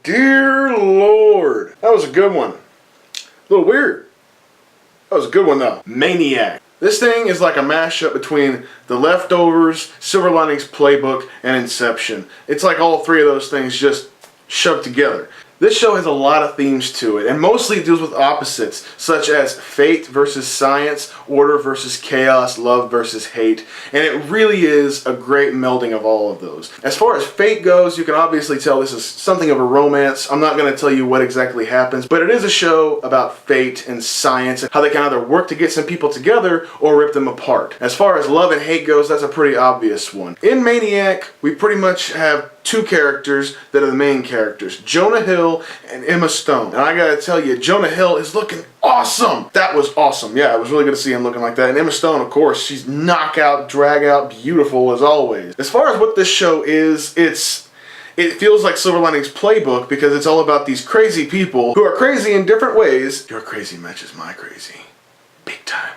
Dear Lord. That was a good one. A little weird. That was a good one though. Maniac. This thing is like a mashup between The Leftovers, Silver Linings Playbook, and Inception. It's like all three of those things just shoved together. This show has a lot of themes to it, and mostly it deals with opposites, such as fate versus science, order versus chaos, love versus hate, and it really is a great melding of all of those. As far as fate goes, you can obviously tell this is something of a romance. I'm not going to tell you what exactly happens, but it is a show about fate and science, and how they can either work to get some people together or rip them apart. As far as love and hate goes, that's a pretty obvious one. In Maniac, we pretty much have two characters that are the main characters, Jonah Hill and Emma Stone. And I gotta tell you, Jonah Hill is looking awesome. That was awesome. Yeah, it was really good to see him looking like that. And Emma Stone, of course, she's knockout, drag out, beautiful as always. As far as what this show is, it feels like Silver Linings Playbook because it's all about these crazy people who are crazy in different ways. Your crazy matches my crazy. Big time.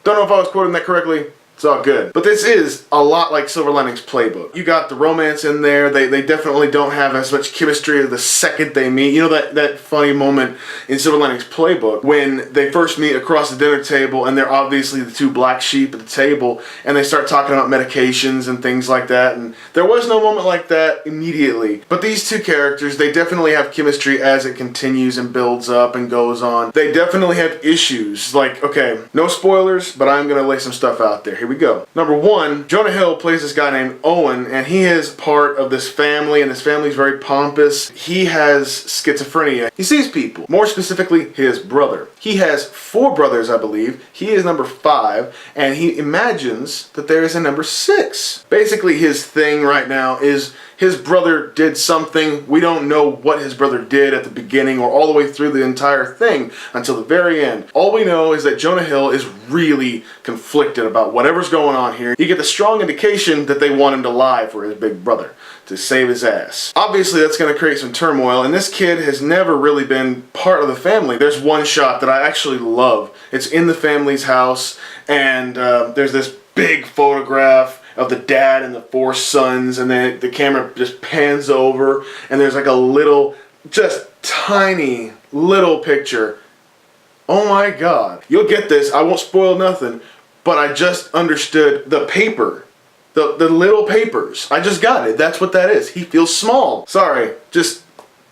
Don't know if I was quoting that correctly. It's all good. But this is a lot like Silver Linings Playbook. You got the romance in there. They definitely don't have as much chemistry the second they meet. You know that funny moment in Silver Linings Playbook when they first meet across the dinner table and they're obviously the two black sheep at the table and they start talking about medications and things like that, and there was no moment like that immediately. But these two characters, they definitely have chemistry as it continues and builds up and goes on. They definitely have issues. Like, okay, no spoilers, but I'm gonna lay some stuff out there. Here we go. Number one, Jonah Hill plays this guy named Owen, and he is part of this family, and this family is very pompous. He has schizophrenia. He sees people, more specifically his brother. He has 4 brothers, I believe. He is number 5, and he imagines that there is a number 6. Basically, his thing right now is his brother did something. We don't know what his brother did at the beginning or all the way through the entire thing until the very end. All we know is that Jonah Hill is really conflicted about whatever's going on here. You get the strong indication that they want him to lie for his big brother, to save his ass. Obviously, that's going to create some turmoil, and this kid has never really been part of the family. There's one shot that I actually love. It's in the family's house, and there's this big photograph of the dad and the 4 sons, and then the camera just pans over, and there's like a little, just tiny little picture. Oh my God. You'll get this. I won't spoil nothing, but I just understood the paper. The little papers. I just got it. That's what that is. He feels small. Sorry. Just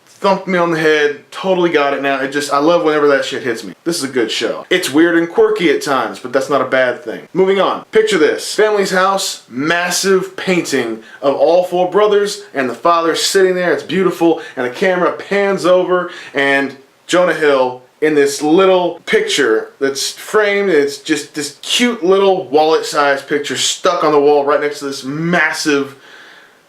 thumped me on the head. Totally got it now. I love whenever that shit hits me. This is a good show. It's weird and quirky at times, but that's not a bad thing. Moving on. Picture this. Family's house, massive painting of all 4 brothers, and the father sitting there. It's beautiful, and the camera pans over, and Jonah Hill in this little picture that's framed. It's just this cute little wallet-sized picture stuck on the wall right next to this massive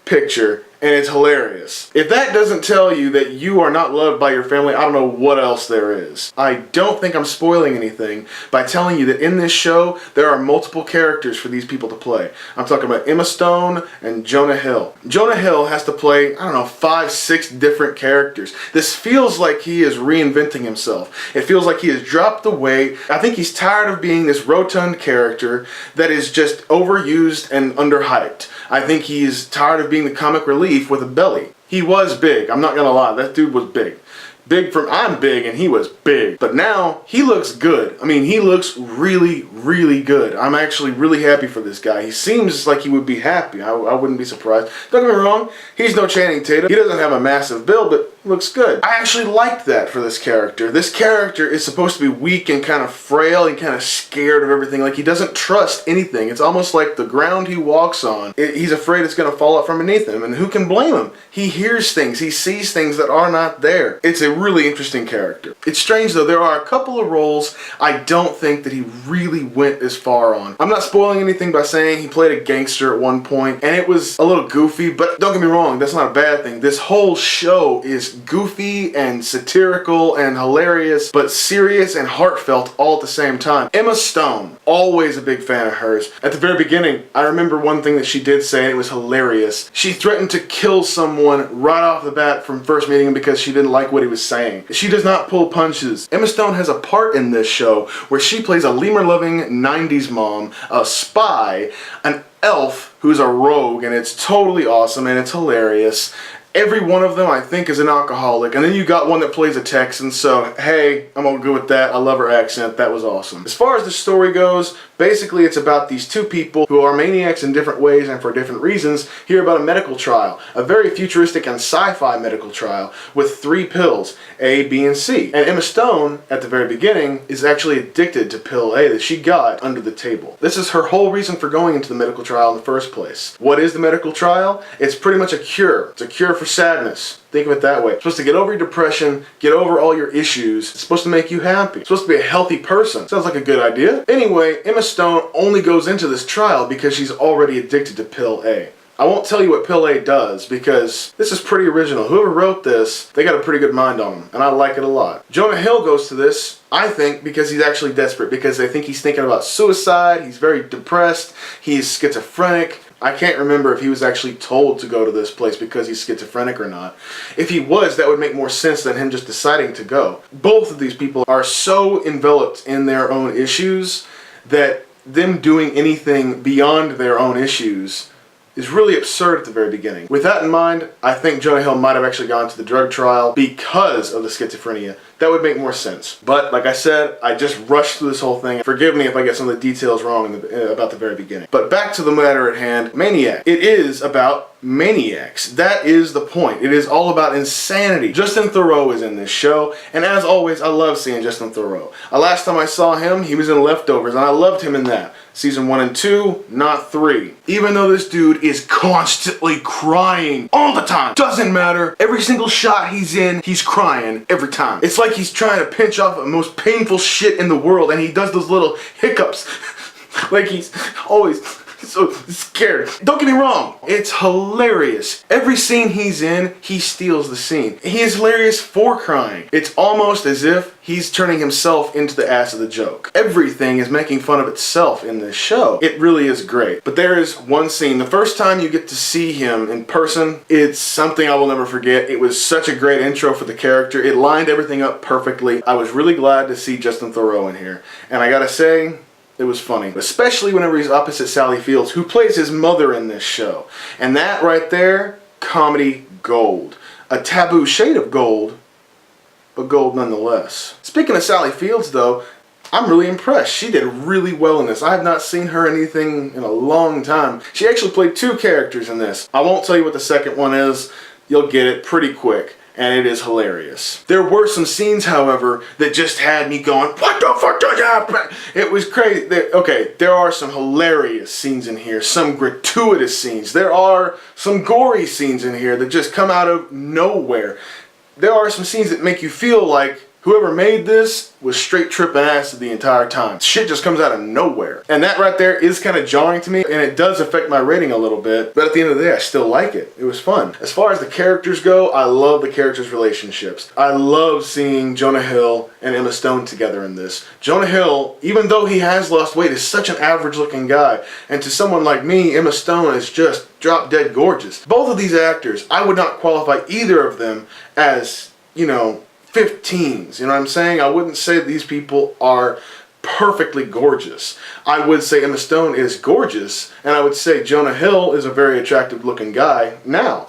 picture, and it's hilarious. If that doesn't tell you that you are not loved by your family, I don't know what else there is. I don't think I'm spoiling anything by telling you that in this show, there are multiple characters for these people to play. I'm talking about Emma Stone and Jonah Hill. Jonah Hill has to play, I don't know, 5, 6 different characters. This feels like he is reinventing himself. It feels like he has dropped the weight. I think he's tired of being this rotund character that is just overused and underhyped. I think he's tired of being the comic relief with a belly. He was big, I'm not gonna lie, that dude was big. Big from I'm big and he was big. But now he looks good. I mean, he looks really, really good. I'm actually really happy for this guy. He seems like he would be happy. I wouldn't be surprised. Don't get me wrong, he's no Channing Tatum. He doesn't have a massive build, but looks good. I actually liked that for this character. This character is supposed to be weak and kind of frail and kind of scared of everything. Like, he doesn't trust anything. It's almost like the ground he walks on, he's afraid it's going to fall out from beneath him. And who can blame him? He hears things. He sees things that are not there. It's a really interesting character. It's strange though, there are a couple of roles I don't think that he really went as far on. I'm not spoiling anything by saying he played a gangster at one point, and it was a little goofy, but don't get me wrong, that's not a bad thing. This whole show is goofy and satirical and hilarious, but serious and heartfelt all at the same time. Emma Stone, always a big fan of hers. At the very beginning, I remember one thing that she did say, and it was hilarious. She threatened to kill someone right off the bat from first meeting him because she didn't like what he was saying. She does not pull punches. Emma Stone has a part in this show where she plays a lemur-loving 90s mom, a spy, an elf who's a rogue, and it's totally awesome and it's hilarious. Every one of them, I think, is an alcoholic. And then you got one that plays a Texan, so hey, I'm all good with that. I love her accent. That was awesome. As far as the story goes, basically it's about these two people who are maniacs in different ways and for different reasons hear about a medical trial. A very futuristic and sci-fi medical trial with 3 pills, A, B, and C. And Emma Stone, at the very beginning, is actually addicted to pill A that she got under the table. This is her whole reason for going into the medical trial in the first place. What is the medical trial? It's pretty much a cure. It's a cure for sadness. Think of it that way. It's supposed to get over your depression, get over all your issues. It's supposed to make you happy. It's supposed to be a healthy person. Sounds like a good idea. Anyway, Emma Stone only goes into this trial because she's already addicted to pill A. I won't tell you what pill A does because this is pretty original. Whoever wrote this, they got a pretty good mind on them, and I like it a lot. Jonah Hill goes to this, I think, because he's actually desperate, because they think he's thinking about suicide, he's very depressed, he's schizophrenic. I can't remember if he was actually told to go to this place because he's schizophrenic or not. If he was, that would make more sense than him just deciding to go. Both of these people are so enveloped in their own issues that them doing anything beyond their own issues is really absurd at the very beginning. With that in mind, I think Jonah Hill might have actually gone to the drug trial because of the schizophrenia. That would make more sense. But like I said, I just rushed through this whole thing. Forgive me if I get some of the details wrong about the very beginning. But back to the matter at hand, Maniac. It is about maniacs. That is the point. It is all about insanity. Justin Theroux is in this show, and as always, I love seeing Justin Theroux. Last time I saw him, he was in Leftovers, and I loved him in that. Season 1 and 2, not 3. Even though this dude is constantly crying all the time. Doesn't matter. Every single shot he's in, he's crying every time. It's like he's trying to pinch off the most painful shit in the world, and he does those little hiccups. Like he's always so scared. Don't get me wrong, it's hilarious. Every scene he's in, he steals the scene. He is hilarious for crying. It's almost as if he's turning himself into the ass of the joke. Everything is making fun of itself in this show. It really is great. But there is one scene, the first time you get to see him in person, it's something I will never forget. It was such a great intro for the character. It lined everything up perfectly. I was really glad to see Justin Theroux in here. And I gotta say, it was funny, especially whenever he's opposite Sally Fields, who plays his mother in this show. And that right there, comedy gold. A taboo shade of gold, but gold nonetheless. Speaking of Sally Fields though, I'm really impressed. She did really well in this. I have not seen her anything in a long time. She actually played 2 characters in this. I won't tell you what the second one is. You'll get it pretty quick. And it is hilarious. There were some scenes, however, that just had me going, what the fuck just happened? It was crazy. Okay, there are some hilarious scenes in here, some gratuitous scenes. There are some gory scenes in here that just come out of nowhere. There are some scenes that make you feel like whoever made this was straight tripping acid the entire time. Shit just comes out of nowhere. And that right there is kind of jarring to me, and it does affect my rating a little bit, but at the end of the day, I still like it. It was fun. As far as the characters go, I love the characters' relationships. I love seeing Jonah Hill and Emma Stone together in this. Jonah Hill, even though he has lost weight, is such an average-looking guy, and to someone like me, Emma Stone is just drop-dead gorgeous. Both of these actors, I would not qualify either of them as, 15s, you know what I'm saying? I wouldn't say these people are perfectly gorgeous. I would say Emma Stone is gorgeous, and I would say Jonah Hill is a very attractive looking guy now.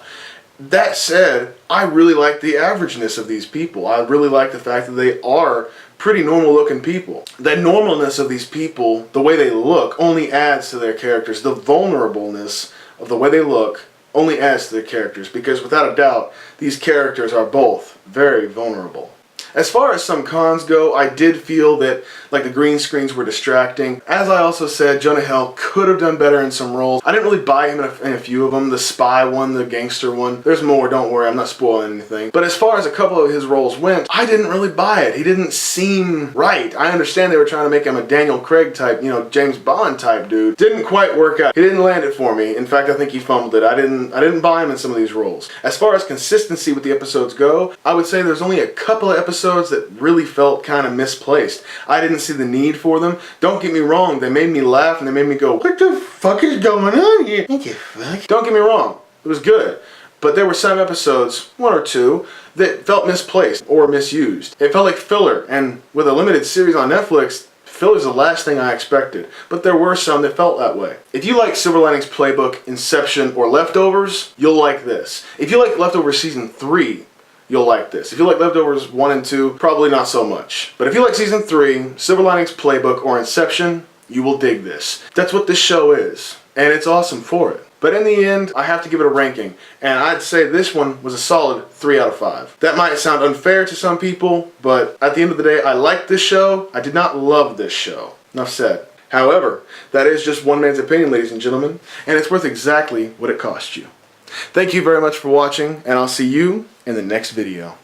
That said, I really like the averageness of these people. I really like the fact that they are pretty normal looking people. The normalness of these people, the way they look, only adds to their characters. The vulnerableness of the way they look only adds to their characters, because without a doubt, these characters are both very vulnerable. As far as some cons go, I did feel that like the green screens were distracting. As I also said, Jonah Hill could have done better in some roles. I didn't really buy him in a few of them. The spy one, the gangster one. There's more, don't worry, I'm not spoiling anything. But as far as a couple of his roles went, I didn't really buy it. He didn't seem right. I understand they were trying to make him a Daniel Craig type, James Bond type dude. Didn't quite work out. He didn't land it for me. In fact, I think he fumbled it. I didn't buy him in some of these roles. As far as consistency with the episodes go, I would say there's only a couple of episodes that really felt kind of misplaced. I didn't see the need for them. Don't get me wrong, they made me laugh and they made me go, what the fuck is going on here? Don't get me wrong, it was good. But there were some episodes, 1 or 2, that felt misplaced or misused. It felt like filler, and with a limited series on Netflix, Filler is the last thing I expected, but there were some that felt that way. If you like Silver Linings Playbook, Inception, or Leftovers, you'll like this. If you like Leftovers Season 3, you'll like this. If you like Leftovers 1 and 2, probably not so much. But if you like Season 3, Silver Linings Playbook, or Inception, you will dig this. That's what this show is, and it's awesome for it. But in the end, I have to give it a ranking, and I'd say this one was a solid 3 out of 5. That might sound unfair to some people, but at the end of the day, I liked this show. I did not love this show. Enough said. However, that is just one man's opinion, ladies and gentlemen, and it's worth exactly what it cost you. Thank you very much for watching, and I'll see you in the next video.